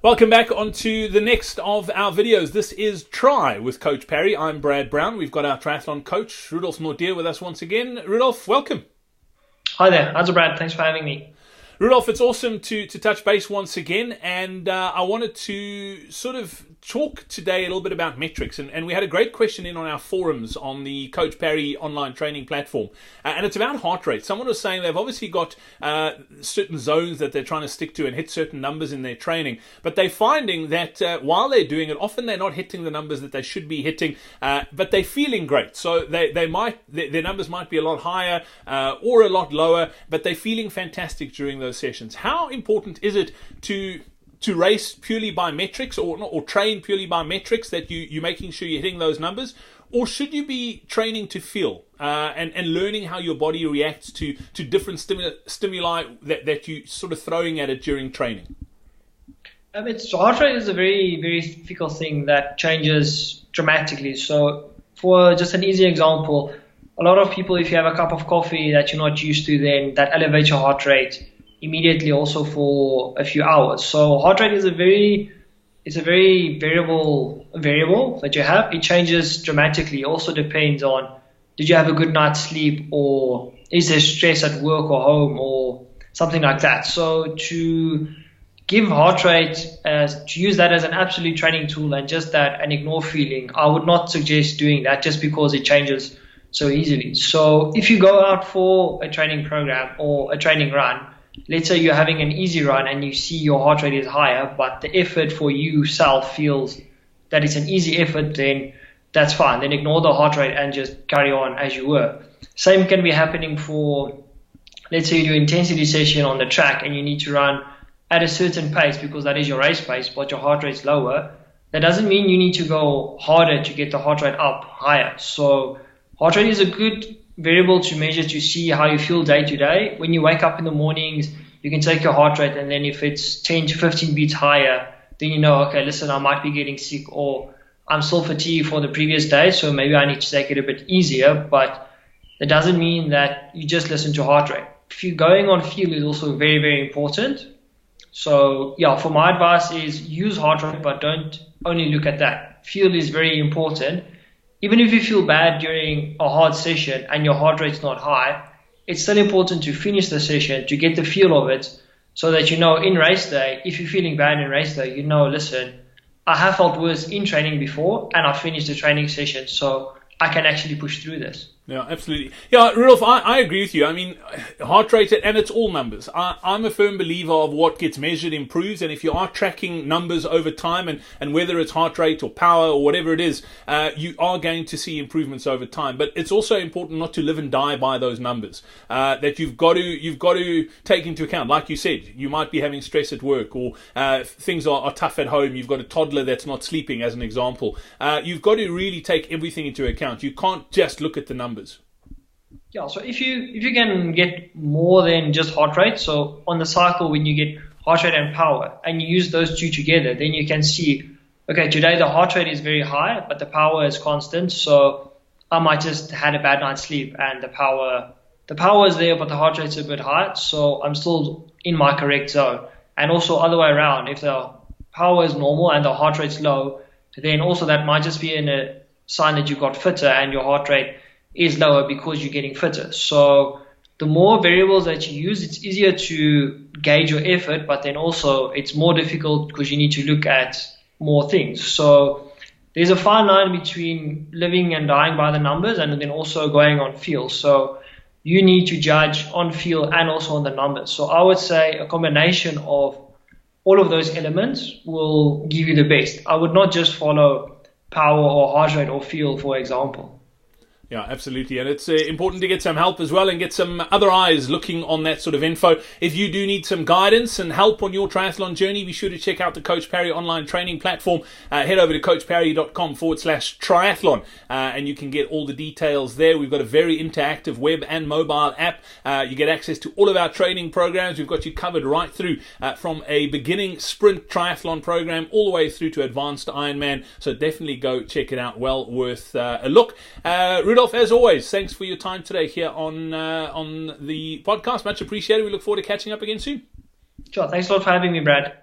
Welcome back onto the next of our videos. This is Try with Coach Parry. I'm Brad Brown. We've got our triathlon coach, Rudolf, with us once again. Rudolf, welcome. Hi there. How's it, Brad? Thanks for having me. Rudolf, it's awesome to touch base once again, and I wanted to sort of talk today a little bit about metrics, and we had a great question in on our forums on the Coach Parry online training platform, and it's about heart rate. Someone was saying they've obviously got certain zones that they're trying to stick to and hit certain numbers in their training, but they're finding that while they're doing it, often they're not hitting the numbers that they should be hitting, but they're feeling great. So their numbers might be a lot higher or a lot lower, but they're feeling fantastic during those sessions. How important is it to race purely by metrics or train purely by metrics, that you're making sure you're hitting those numbers? Or should you be training to feel and learning how your body reacts to different stimuli that you're sort of throwing at it during training? Heart rate is a very, very fickle thing that changes dramatically. So for just an easy example, a lot of people, if you have a cup of coffee that you're not used to, then that elevates your heart rate immediately also for a few hours. So heart rate is a very variable that you have. It changes dramatically. It also depends on, did you have a good night's sleep, or is there stress at work or home or something like that. So to give heart rate to use that as an absolute training tool and just that and ignore feeling, I would not suggest doing that just because it changes so easily. So if you go out for a training program or a training run, let's say you're having an easy run and you see your heart rate is higher, but the effort for you self feels that it's an easy effort, then that's fine. Then ignore the heart rate and just carry on as you were. Same can be happening for, let's say you do an intensity session on the track and you need to run at a certain pace because that is your race pace, but your heart rate's lower. That doesn't mean you need to go harder to get the heart rate up higher. So heart rate is a good variable to measure to see how you feel day to day. When you wake up in the mornings, you can take your heart rate, and then if it's 10 to 15 beats higher, then you know, okay, listen, I might be getting sick, or I'm still fatigued for the previous day, so maybe I need to take it a bit easier. But that doesn't mean that you just listen to heart rate. If you're going on feel is also very, very important. So yeah, for my advice is use heart rate, but don't only look at that. Feel is very important. Even if you feel bad during a hard session and your heart rate's not high, it's still important to finish the session, to get the feel of it, so that you know in race day, if you're feeling bad in race day, you know, listen, I have felt worse in training before and I finished the training session, so I can actually push through this. Yeah, absolutely. Yeah, Rudolf, I agree with you. I mean, heart rate, and it's all numbers. I'm a firm believer of what gets measured improves, and if you are tracking numbers over time, and whether it's heart rate or power or whatever it is, you are going to see improvements over time. But it's also important not to live and die by those numbers. That you've got to take into account. Like you said, you might be having stress at work, or things are tough at home. You've got a toddler that's not sleeping, as an example. You've got to really take everything into account. You can't just look at the numbers. Yeah, so if you can get more than just heart rate, so on the cycle when you get heart rate and power and you use those two together, then you can see, okay, today the heart rate is very high, but the power is constant, so I might just had a bad night's sleep and the power is there, but the heart rate's a bit high, so I'm still in my correct zone. And also other way around, if the power is normal and the heart rate's low, then also that might just be a sign that you got fitter and your heart rate is lower because you're getting fitter. So the more variables that you use, it's easier to gauge your effort, but then also it's more difficult because you need to look at more things. So there's a fine line between living and dying by the numbers and then also going on feel. So you need to judge on feel and also on the numbers. So I would say a combination of all of those elements will give you the best. I would not just follow power or heart rate or feel, for example. Yeah, absolutely. And it's important to get some help as well and get some other eyes looking on that sort of info. If you do need some guidance and help on your triathlon journey, be sure to check out the Coach Parry online training platform. Head over to coachparry.com/triathlon and you can get all the details there. We've got a very interactive web and mobile app. You get access to all of our training programs. We've got you covered right through from a beginning sprint triathlon program all the way through to advanced Ironman. So definitely go check it out. Well worth a look. Rudolf, as always, thanks for your time today here on the podcast. Much appreciated. We look forward to catching up again soon. Sure. Thanks a lot for having me, Brad.